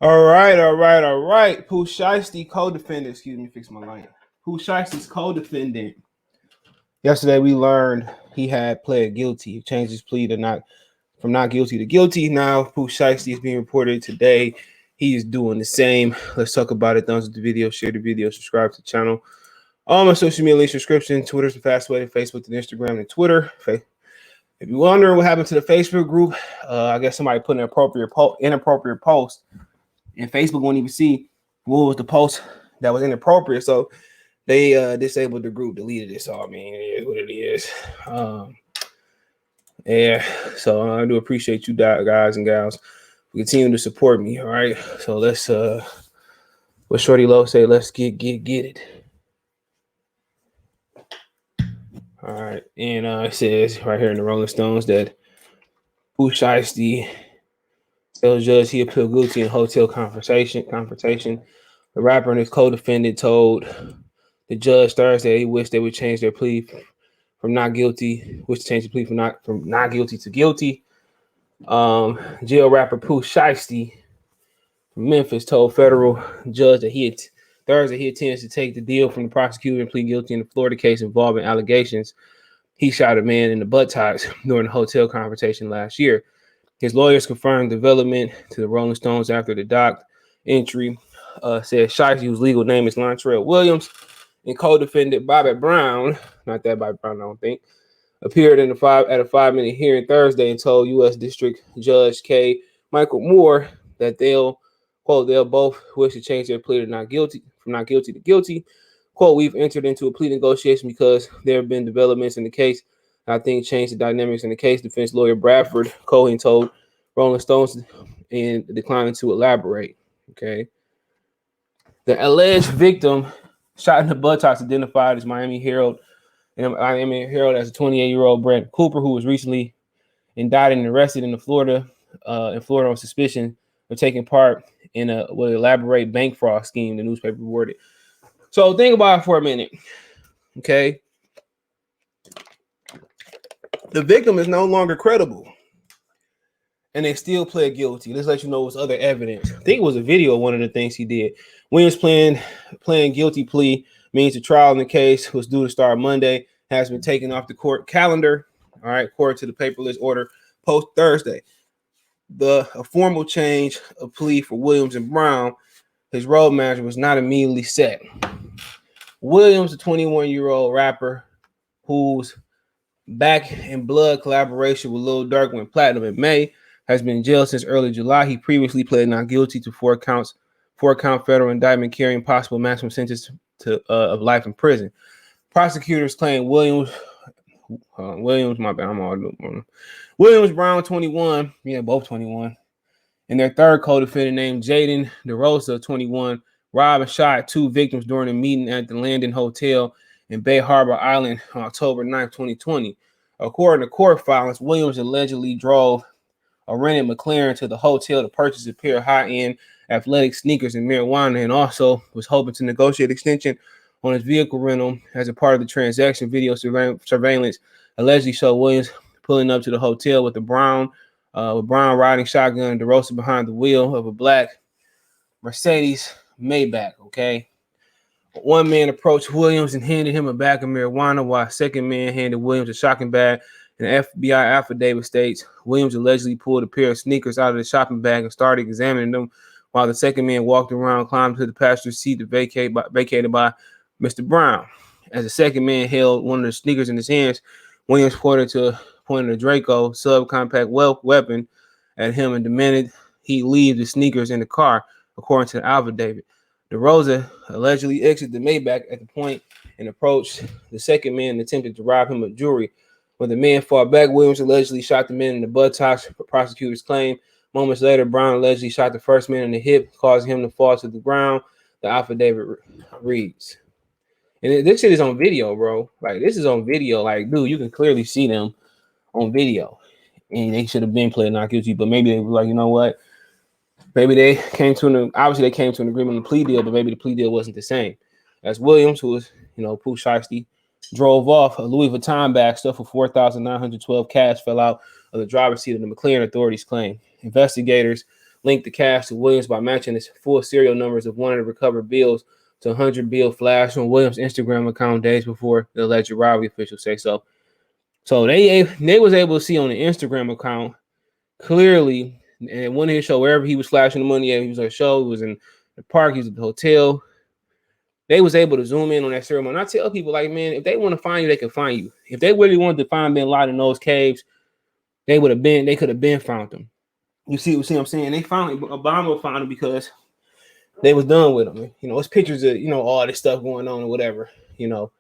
All right. Pooh Shiesty, co-defendant. Excuse me, fix my light. Pooh Shiesty's co-defendant. Yesterday we learned he had pled guilty. He changed his plea to from not guilty to guilty. Now Pooh Shiesty is being reported today. He is doing the same. Let's talk about it. Thumbs up the video, share the video, subscribe to the channel. All my social media link subscription. Twitter's the fast way to Facebook and Instagram and Twitter. If you're wondering what happened to the Facebook group, I guess somebody put an inappropriate post, and Facebook won't even see what was the post that was inappropriate. So they disabled the group, deleted it. So I mean, it is what it is. Yeah. So I do appreciate you guys and gals for continuing to support me. All right. So let's what Shorty Low say, let's get it. All right, and it says right here in the Rolling Stones that Pooh Shiesty tells judge he appealed guilty in hotel confrontation. The rapper and his co-defendant told the judge Thursday he wished they would change their plea from not guilty, from not guilty to guilty. Jail rapper Pooh Shiesty from Memphis told federal judge that Thursday he intends to take the deal from the prosecutor and plead guilty in the Florida case involving allegations he shot a man in the buttocks during the hotel confrontation last year. His lawyers confirmed development to the Rolling Stones after the doc entry said Shiesty, whose legal name is Lontrell Williams, and co-defendant Bobby Brown, not that Bobby Brown, I don't think, appeared at a 5-minute hearing Thursday and told U.S. District Judge K. Michael Moore that they'll both wish to change their plea to from not guilty to guilty. Quote, we've entered into a plea negotiation because there have been developments in the case I think changed the dynamics in the case. Defense lawyer Bradford Cohen told Rolling Stones and declining to elaborate. Okay. The alleged victim shot in the buttocks identified as Miami Herald as a 28-year-old Brent Cooper, who was recently indicted and arrested in Florida on suspicion of taking part in a elaborate bank fraud scheme, the newspaper reported. So think about it for a minute, okay? The victim is no longer credible, and they still pled guilty. Let's let you know what's other evidence. I think it was a video of one of the things he did. Williams' playing guilty plea means the trial in the case was due to start Monday, has been taken off the court calendar, all right, according to the paperless order post Thursday. A formal change of plea for Williams and Brown, his road manager, was not immediately set. Williams, a 21-year-old rapper whose Back in Blood collaboration with Lil Durk went platinum in May, has been in jail since early July. He previously pled not guilty to four-count federal indictment carrying possible maximum sentence of life in prison. Prosecutors claim Williams, Brown, 21, both 21, and their third co-defendant named Jaden DeRosa, 21, robbed and shot two victims during a meeting at the Landon Hotel in Bay Harbor Island on October 9, 2020. According to court filings, Williams allegedly drove a rented McLaren to the hotel to purchase a pair of high-end athletic sneakers and marijuana, and also was hoping to negotiate extension on his vehicle rental as a part of the transaction. Video surveillance allegedly showed Williams pulling up to the hotel with Brown riding shotgun and DeRosa behind the wheel of a black Mercedes Maybach, okay? One man approached Williams and handed him a bag of marijuana, while a second man handed Williams a shopping bag. An FBI affidavit states Williams allegedly pulled a pair of sneakers out of the shopping bag and started examining them, while the second man walked around, climbed to the passenger seat vacated by Mr. Brown. As the second man held one of the sneakers in his hands, Williams pointed a Draco subcompact weapon at him and demanded he leave the sneakers in the car, according to the affidavit. DeRosa allegedly exited the Maybach at the point and approached the second man and attempted to rob him of jewelry. When the man fought back, Williams allegedly shot the man in the buttocks, prosecutors claim. Moments later, Brown allegedly shot the first man in the hip, causing him to fall to the ground, the affidavit reads. And this shit is on video, bro. Like, this is on video. Like, dude, you can clearly see them on video. And they should have been playing not guilty, but maybe they were like, you know what? Maybe they came to an agreement on the plea deal, but maybe the plea deal wasn't the same. As Williams, who was, Pooh Shiesty, drove off, a Louis Vuitton bag stuffed with $4,912 cash fell out of the driver's seat of the McLaren, authorities claim. Investigators linked the cash to Williams by matching the full serial numbers of one of the recovered bills to 100 bill flash on Williams' Instagram account days before the alleged robbery, officials say. So they was able to see on the Instagram account clearly, and one of his show, wherever he was flashing the money at, he was at a show, he was in the park, he was at the hotel. They was able to zoom in on that ceremony. And I tell people, like, man, if they want to find you, they can find you. If they really wanted to find Bin Laden in those caves, they could have been found them. You see what I'm saying? They finally, Obama found him because they was done with him. You know, it's pictures of, you know, all this stuff going on or whatever, you know,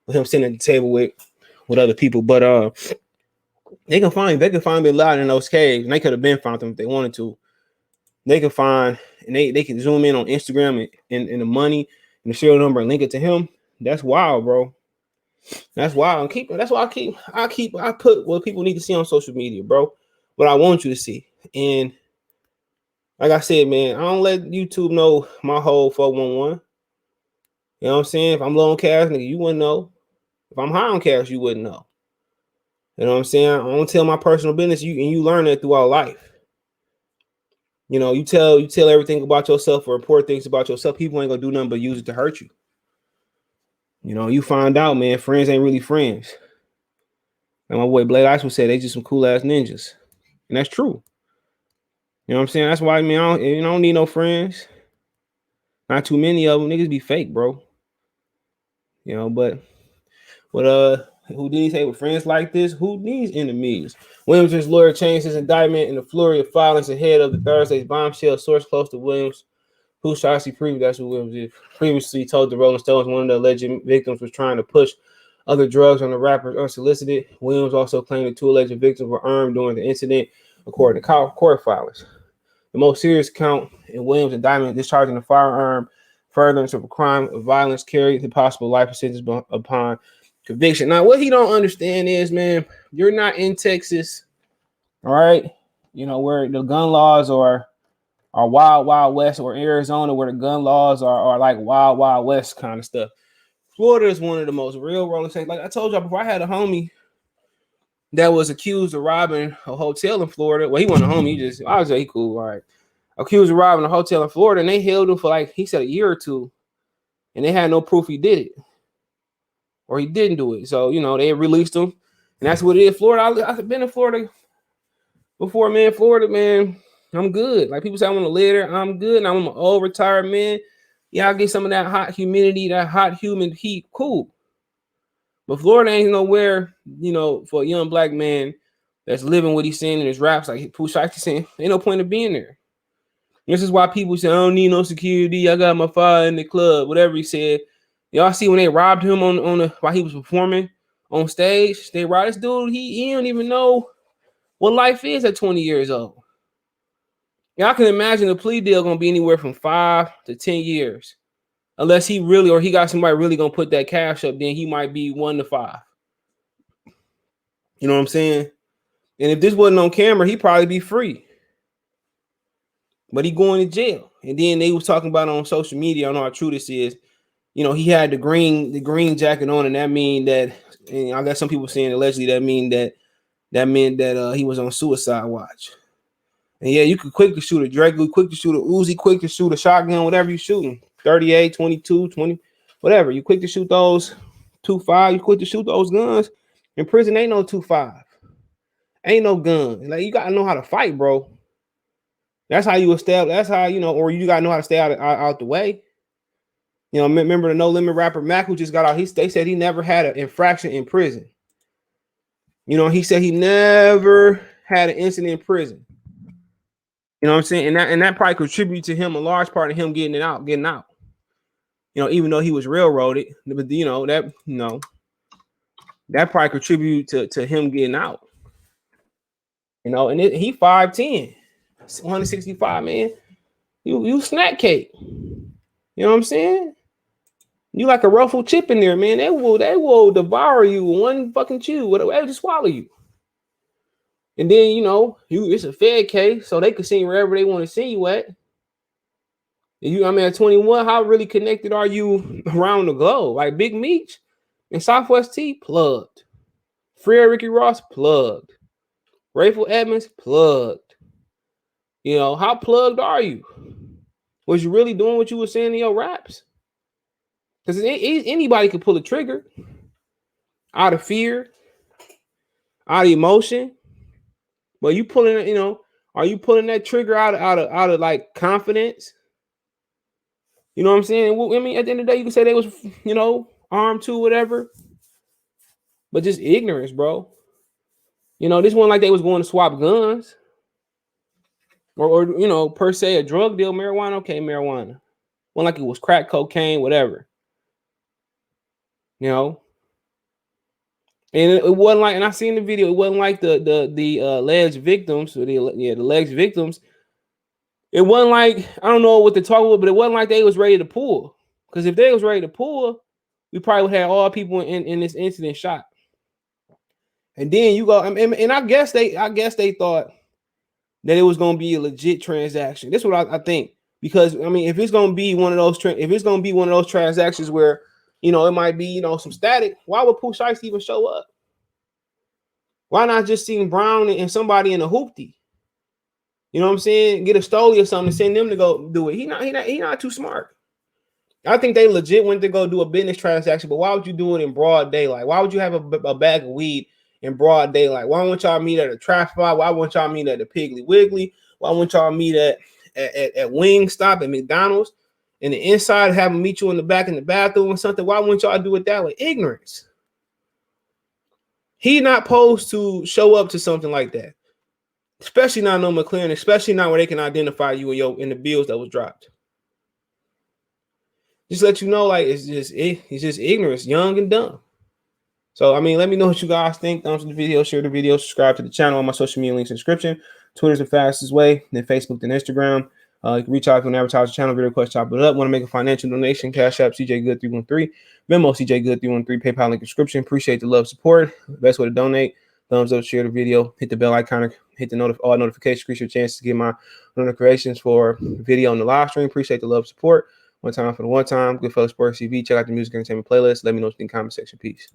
with him sitting at the table with other people. But they can find Bin Laden in those caves, and they could have been found them if they wanted to. They can find, and they can zoom in on Instagram and the money and the serial number and link it to him. That's wild, bro. That's wild. That's why I put what people need to see on social media, bro. What I want you to see. And like I said, man, I don't let YouTube know my whole 411. You know what I'm saying? If I'm low on cash, nigga, you wouldn't know. If I'm high on cash, you wouldn't know. You know what I'm saying? I don't tell my personal business. You learn that throughout life. You know, you tell everything about yourself or report things about yourself. People ain't gonna do nothing but use it to hurt you. You know, you find out, man, friends ain't really friends. And my boy Blake Ice would say they just some cool ass ninjas. And that's true. You know what I'm saying? That's why, man, I don't need no friends. Not too many of them. Niggas be fake, bro. You know, but what Houdini say with friends like this? Who needs enemies? Williams' lawyer changed his indictment in the flurry of violence ahead of the Thursday's bombshell. Source close to Williams, Pooh Shiesty, that's who Williams is, previously told the Rolling Stones one of the alleged victims was trying to push other drugs on the rappers unsolicited. Williams also claimed the two alleged victims were armed during the incident, according to court filings. The most serious count in Williams' indictment, discharging a firearm, furtherance of a crime of violence, carried the possible life sentence upon conviction. Now, what he don't understand is, man, you're not in Texas, all right? You know, where the gun laws are wild, wild west, or Arizona, where the gun laws are like wild, wild west kind of stuff. Florida is one of the most real rolling states. Like I told y'all before, I had a homie that was accused of robbing a hotel in Florida. Well, he wasn't a homie. I was like, he cool, all right. Accused of robbing a hotel in Florida, and they held him for like, he said, a year or two, and they had no proof he did it or he didn't do it. So, you know, they released him, and that's what it is. Florida, I've been in Florida before, man. Florida, man, I'm good. Like people say I want to live there, I'm good. And I'm an old retired man. Yeah, I'll get some of that hot humidity, that hot humid heat, cool. But Florida ain't nowhere, you know, for a young black man that's living what he's saying in his raps, like Pooh Shiesty saying, ain't no point of being there. This is why people say, I don't need no security. I got my fire in the club, whatever he said. Y'all see when they robbed him while he was performing on stage, they robbed this dude. He don't even know what life is at 20 years old. Y'all can imagine the plea deal gonna be anywhere from 5 to 10 years. Unless he really, or he got somebody really gonna put that cash up, then he might be 1 to 5. You know what I'm saying? And if this wasn't on camera, he'd probably be free. But he going to jail. And then they was talking about on social media, I don't know how true this is. You know, he had the green jacket on, and that mean that, and I got some people saying allegedly that meant that he was on suicide watch. And yeah, you could quick to shoot a Drake, quick to shoot a Uzi, quick to shoot a shotgun, whatever you shooting. 38, 22, 20, whatever. You quick to shoot those 2.5, you quick to shoot those guns. In prison, ain't no 2.5. Ain't no gun. Like, you gotta know how to fight, bro. That's how you establish, that's how, you know, or you gotta know how to stay out the way. You know, remember the No Limit rapper Mac, who just got out, they said he never had an infraction in prison. You know, he said he never had an incident in prison. You know what I'm saying? And that probably contributed to him, a large part of him getting out. You know, even though he was railroaded, but that probably contributed to him getting out. You know, and he 5'10", 165, man. You snack cake. You know what I'm saying? You like a ruffled chip in there, man. They will devour you with one fucking chew. Whatever, just swallow you. And then, you know, it's a Fed case, so they can see wherever they want to see you at. At 21, how really connected are you around the globe? Like Big Meech and Southwest T, plugged. Free Ricky Ross, plugged. Rayful Edmonds, plugged. You know, how plugged are you? Was you really doing what you were saying in your raps? Because anybody could pull a trigger out of fear, out of emotion. But you pulling, you know, are you pulling that trigger out of like confidence? You know what I'm saying? Well, I mean, at the end of the day, you can say they was, you know, armed to whatever, but just ignorance, bro. You know, this wasn't like they was going to swap guns or you know, per se a drug deal, marijuana. Okay, marijuana. Wasn't like it was crack, cocaine, whatever. You know, and it wasn't like, and I seen the video. It wasn't like the alleged victims, or the alleged victims. It wasn't like, I don't know what to talk about, but it wasn't like they was ready to pull. Because if they was ready to pull, we probably would have all people in this incident shot. And then you go, and I guess they thought that it was going to be a legit transaction. That's what I think. Because I mean, if it's going to be one of those transactions where, you know, it might be, you know, some static, why would Pooh Shiesty even show up? Why not just see Brown and somebody in a hoopty? You know what I'm saying? Get a Stoley or something, send them to go do it. He not too smart. I think they legit went to go do a business transaction, but why would you do it in broad daylight? Why would you have a bag of weed in broad daylight? Why wouldn't y'all meet at a trap spot? Why wouldn't y'all meet at the Piggly Wiggly? Why wouldn't y'all meet at Wingstop, at McDonald's? And the inside have them meet you in the back in the bathroom or something. Why wouldn't y'all do it that way? Ignorance. He not supposed to show up to something like that. Especially not no McLaren, especially not where they can identify you in the bills that was dropped. Just let you know, like, it's just ignorance, young and dumb. So, I mean, let me know what you guys think. Thumbs up the video, share the video, subscribe to the channel. On my social media links in the description. Twitter's the fastest way, then Facebook, then Instagram. You can reach out to an advertiser channel, video request, chop it up. Want to make a financial donation? Cash App, CJ Good 313, Venmo, CJ Good 313, PayPal link in the description. Appreciate the love, support. Best way to donate. Thumbs up, share the video, hit the bell icon, hit the all notifications, increase your chance to get my notifications for video on the live stream. Appreciate the love, support. One time for the one time. Goodfellas Sports TV. Check out the music entertainment playlist. Let me know what you think in the comment section. Peace.